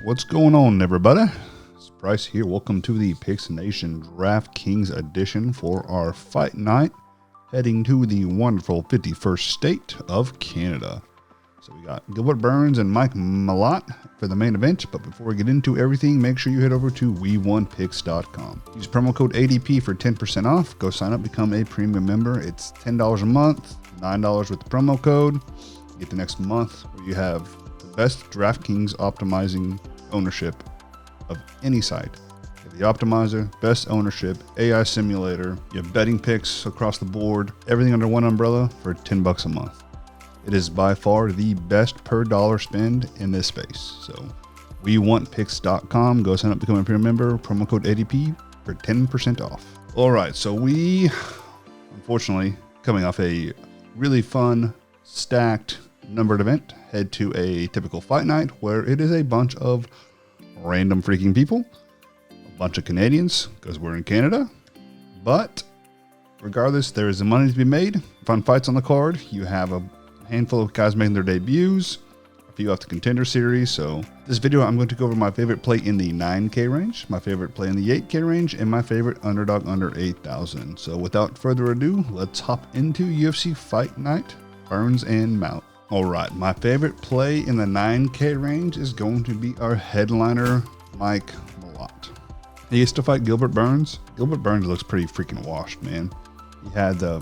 What's going on, everybody? It's Bryce here. Welcome to the Picks Nation DraftKings edition for our fight night, heading to the wonderful 51st state of Canada. So we got Gilbert Burns and Mike Malott for the main event. But before we get into everything, make sure you head over to we1picks.com. Use promo code ADP for 10% off. Go sign up, become a premium member. It's $10 a month, $9 with the promo code. You get the next month where you have the best DraftKings optimizing ownership of any site. You have the optimizer, best ownership, AI simulator, you have betting picks across the board, everything under one umbrella for $10 a month. It is by far the best per dollar spend in this space. So we1picks.com. Go sign up, become a premium member. Promo code ADP for 10% off. All right, so we, unfortunately, coming off a really fun, stacked, numbered event, head to a typical fight night where it is a bunch of random freaking people, a bunch of Canadians, because we're in Canada. But regardless, there is money to be made. Fun fights on the card. You have a handful of guys making their debuts, a few off the contender series. So this video, I'm going to go over my favorite play in the 9K range, my favorite play in the 8K range, and my favorite underdog under 8,000. So without further ado, let's hop into UFC Fight Night, Burns and Malott. All right, my favorite play in the 9K range is going to be our headliner, Mike Malott. He used to fight Gilbert Burns. Gilbert Burns looks pretty freaking washed, man. He had the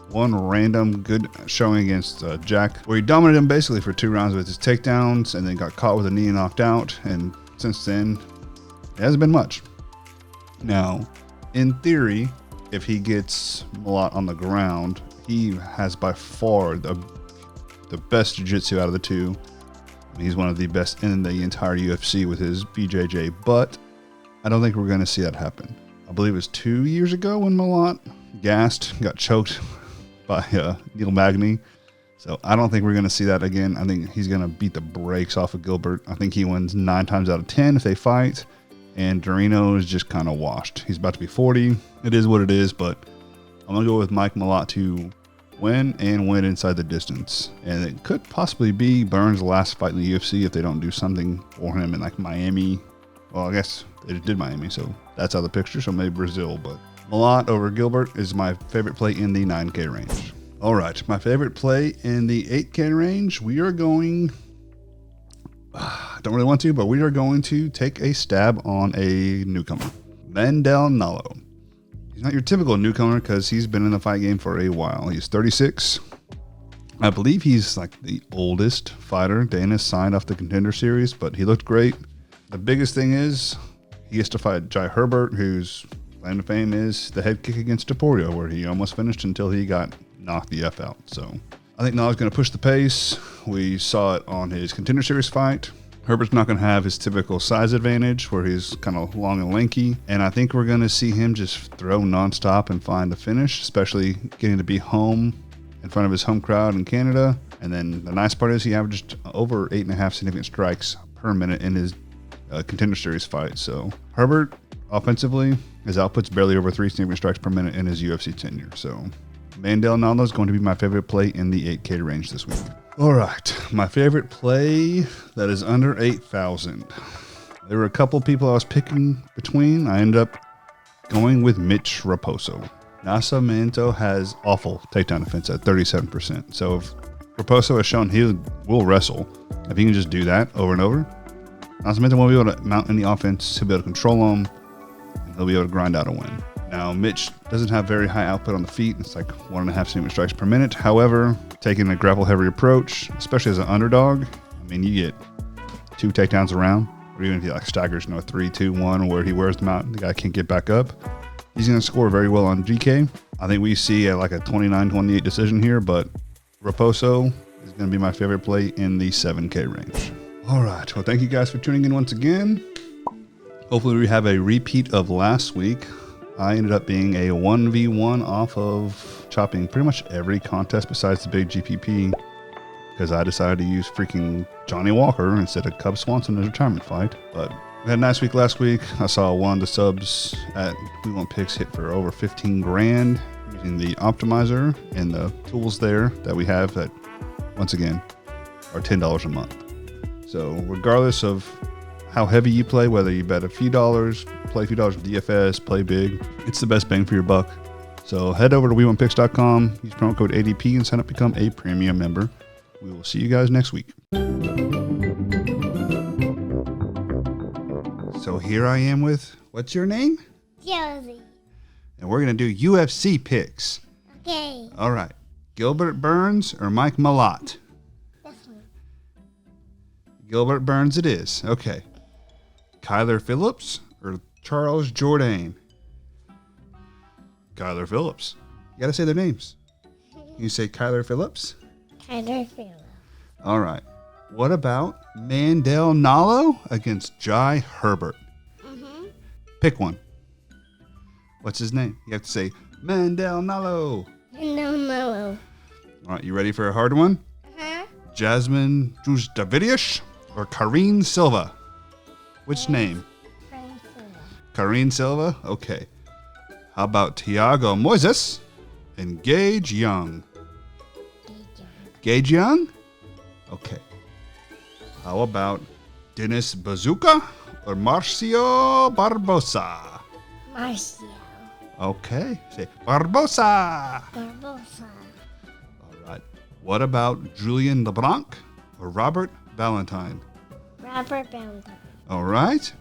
one random good showing against Jack, where he dominated him basically for 2 rounds with his takedowns and then got caught with a knee and knocked out. And since then, it hasn't been much. Now, in theory, if he gets Malott on the ground, he has by far the best jiu-jitsu out of the two. He's one of the best in the entire UFC with his BJJ, but I don't think we're going to see that happen. I believe it was 2 years ago when Malott got choked by Neil Magny. So I don't think we're going to see that again. I think he's going to beat the brakes off of Gilbert. I think he wins 9 times out of 10 if they fight. And Dorino is just kind of washed. He's about to be 40. It is what it is, but I'm going to go with Mike Malott to win and win inside the distance. And it could possibly be Burns' last fight in the UFC if they don't do something for him in like Miami. Well, I guess they did Miami, so that's out of the picture. So maybe Brazil, but Malott over Gilbert is my favorite play in the 9K range. All right, my favorite play in the 8K range, we are going, I don't really want to, but we are going to take a stab on a newcomer, Mandel Nallo. He's not your typical newcomer because he's been in the fight game for a while. He's 36. I believe he's like the oldest fighter Dana signed off the contender series, but he looked great. The biggest thing is he gets to fight Jai Herbert, whose claim to fame is the head kick against Topuria, where he almost finished until he got knocked the F out. So I think Nallo's going to push the pace. We saw it on his contender series fight. Herbert's not going to have his typical size advantage where he's kind of long and lanky. And I think we're going to see him just throw nonstop and find the finish, especially getting to be home in front of his home crowd in Canada. And then the nice part is he averaged over 8.5 significant strikes per minute in his contender series fight. So Herbert, offensively, his output's barely over 3 significant strikes per minute in his UFC tenure. So Mandel Nallo is going to be my favorite play in the 8K range this week. All right, my favorite play that is under 8,000. There were a couple people I was picking between. I ended up going with Mitch Raposo. Nascimento has awful takedown defense at 37%. So if Raposo has shown he will wrestle, if he can just do that over and over, Nascimento won't be able to mount any offense. He'll be able to control him, and he'll be able to grind out a win. Now, Mitch doesn't have very high output on the feet. It's like 1.5 significant strikes per minute. However, taking a grapple-heavy approach, especially as an underdog, I mean, you get 2 takedowns around, or even if he like staggers, 3, 2, 1, where he wears them out, the guy can't get back up. He's going to score very well on GK. I think we see like a 29-28 decision here, but Raposo is going to be my favorite play in the 7K range. All right. Well, thank you guys for tuning in once again. Hopefully we have a repeat of last week. I ended up being a 1v1 off of chopping pretty much every contest besides the big GPP because I decided to use freaking Johnny Walker instead of Cub Swanson in his retirement fight. But we had a nice week last week. I saw one of the subs at We Want Picks hit for over 15 grand using the optimizer and the tools there that we have that, once again, are $10 a month. So regardless of how heavy you play, whether you bet a few dollars, play a few dollars with DFS, play big. It's the best bang for your buck. So head over to WeWantPicks.com, use promo code ADP, and sign up to become a premium member. We will see you guys next week. So here I am with, what's your name? Josie. And we're going to do UFC picks. Okay. All right. Gilbert Burns or Mike Malott? This one. Gilbert Burns it is. Okay. Kyler Phillips or Charles Jourdain? Kyler Phillips. You got to say their names. You say Kyler Phillips? Kyler Phillips. All right. What about Mandel Nallo against Jai Herbert? Pick one. What's his name? You have to say Mandel Nallo. No. All right. You ready for a hard one? Jasmine Davidish or Karine Silva? Which name? Karine Silva? Okay. How about Thiago Moises and Gage Young? Gage Young? Okay. How about Dennis Bazooka or Marcio Barbosa? Marcio. Okay. Say Barbosa. Barbosa. All right. What about Julian LeBlanc or Robert Valentine? Robert Valentine. All right.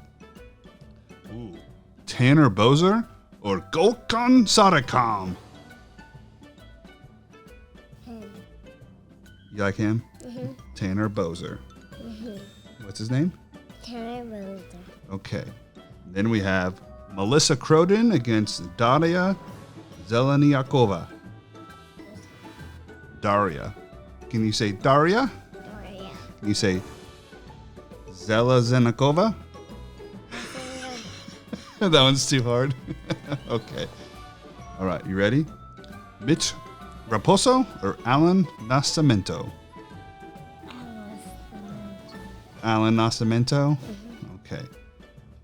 Ooh. Tanner Bozer or Golkan Sadakam? You like him? Tanner Bozer. What's his name? Tanner Bozer. Okay. Then we have Melissa Croden against Daria Zeleniakova. Daria. Can you say Daria? Daria. Can you say Zelazenikova? That one's too hard. Okay. All right. You ready? Mitch Raposo or Alan Nascimento? Alan Nascimento? Okay.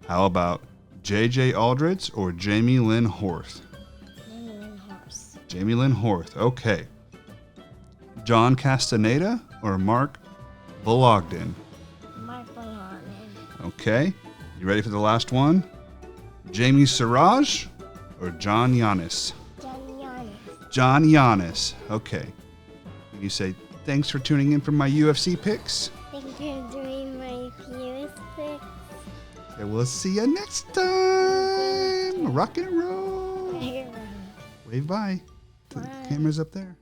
How about JJ Aldridge or Jamie Lynn Horth? Jamie Lynn Horth. Okay. John Castaneda or Mark Vologdin? Mark Vologdin. Okay. You ready for the last one? Jamie Siraj or John Yannis? John Yannis. Okay. You say, thanks for tuning in for my UFC picks. Thank you for doing my UFC picks. And we'll see you next time. Rock and roll. Wave bye. The camera's up there.